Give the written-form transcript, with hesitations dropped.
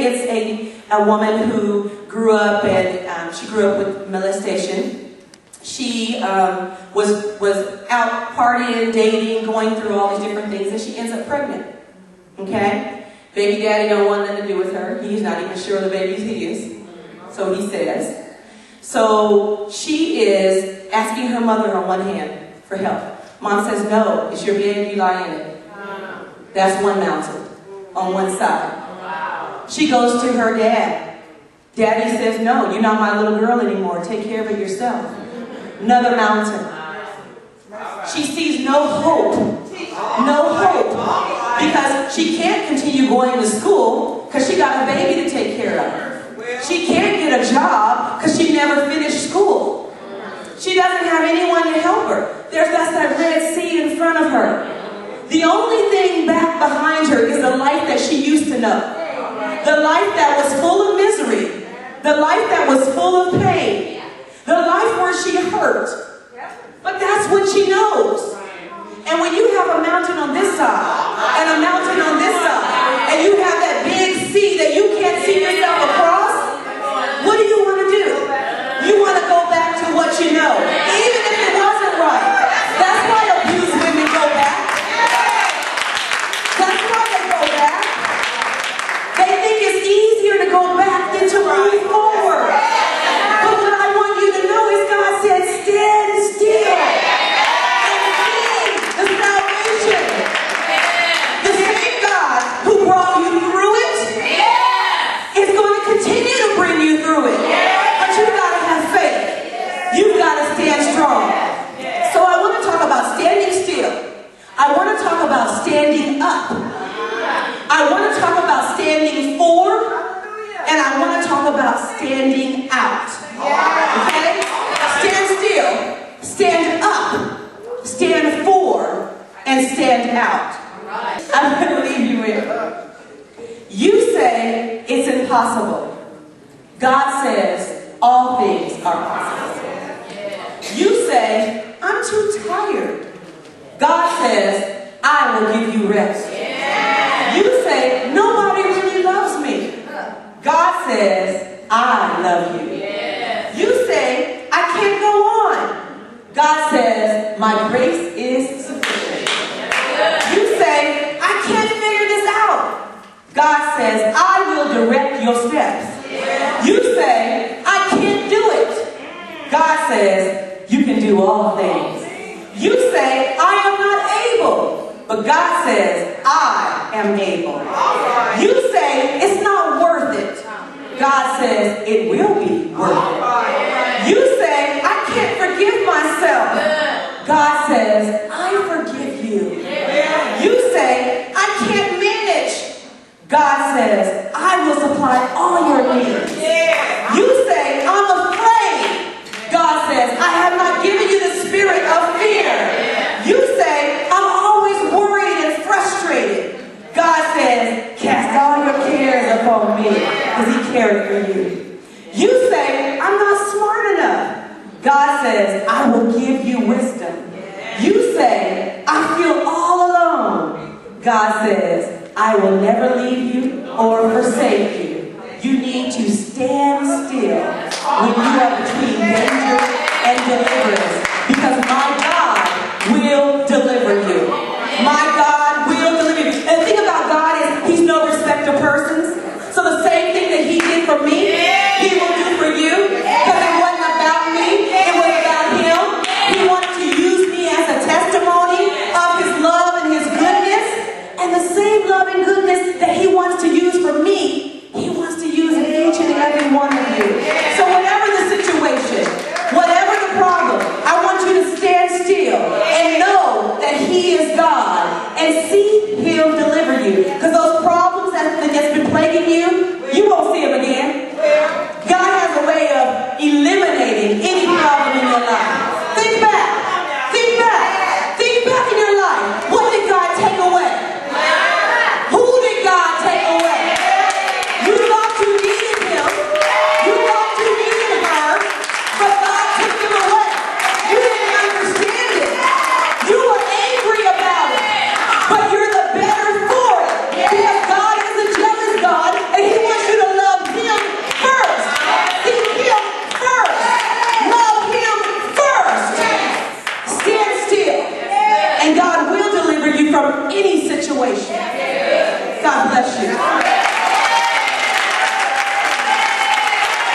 it's a woman who grew up and she grew up with molestation. She was out partying, dating, going through all these different things, and she ends up pregnant. Okay? Baby daddy don't want nothing to do with her. He's not even sure the baby's his. So he says. So she is asking her mother on one hand for help. Mom says, no, it's your baby, you lie in it. That's one mountain on one side. She goes to her dad. Daddy says, no, you're not my little girl anymore. Take care of it yourself. Another mountain. She sees no hope. No hope. Because she can't continue going to school because she got a baby to take care of. She can't get a job because she never finished school. She doesn't have anyone to help her. That's that Red Sea in front of her. The only thing back behind her is the life that she used to know. The life that was full of misery. The life that was full of pain. The life where she hurt. But that's what she knows. And when you have a mountain on this side and a mountain on this side, and you have that big sea that you can't see yourself across, what do you want to do? You want to go back to what you know, even if it wasn't right. That's why abused women go back. That's why they go back. They think it's easier to go back than to move forward. But what I want you to know is God said, stand still and see the salvation. The same God who brought you through it is going to continue to bring you through it. But you've got to have faith. You've got to stand strong. So I want to talk about standing still. I want to talk about standing up. I want to talk about standing for, and I want to talk about standing out. Okay? Stand still, stand up, stand for, and stand out. I'm going to leave you with. You say it's impossible. God says all things are possible. You say, I'm too tired. God says, I will give you rest. You say, nobody really loves me. God says, I love you. You say, I can't go on. God says, my grace is sufficient. You say, I can't figure this out. God says, I will direct your steps. You say, I can't do it. God says, you can do all things. You say, I am not able. But God says, I am able. You say, it's not worth it. God says, it will be worth it. You say, I can't forgive myself. God says, I forgive you. You say, I can't manage. God says, I will supply all your needs. You say, I'm afraid. God says, I have not given you the spirit of fear. You say, I'm always worried and frustrated. God says, cast all your cares upon me because he cared for you. You say, I'm not smart enough. God says, I will give you wisdom. You say, I feel all alone. God says, I will never leave you or forsake you. You need to stand still when you are between danger and deliverance, because my God will deliver you. My God will deliver you. And the thing about God is he's no respecter of persons. So the same thing that he did for me, he will do for you. Because it wasn't about me, it was about him. He wanted to use me as a testimony of his love and his goodness. And the same love and goodness that he wants to use for me, he wants to use in each and every one of you. So whatever the situation, whatever the problem, I want you to stand still and know that he is God and see him deliver you. Because those problems that's been plaguing you, you won't see them again. God has a way of eliminating any problem in your life. Think back. Think back. Think back in your life. What did God take away? Who did God take away? You thought you needed him. You thought you needed her. But God took them away. You didn't understand it. You were angry about it. But you're the better for it. Because God is a jealous God, and he wants from any situation. God bless you.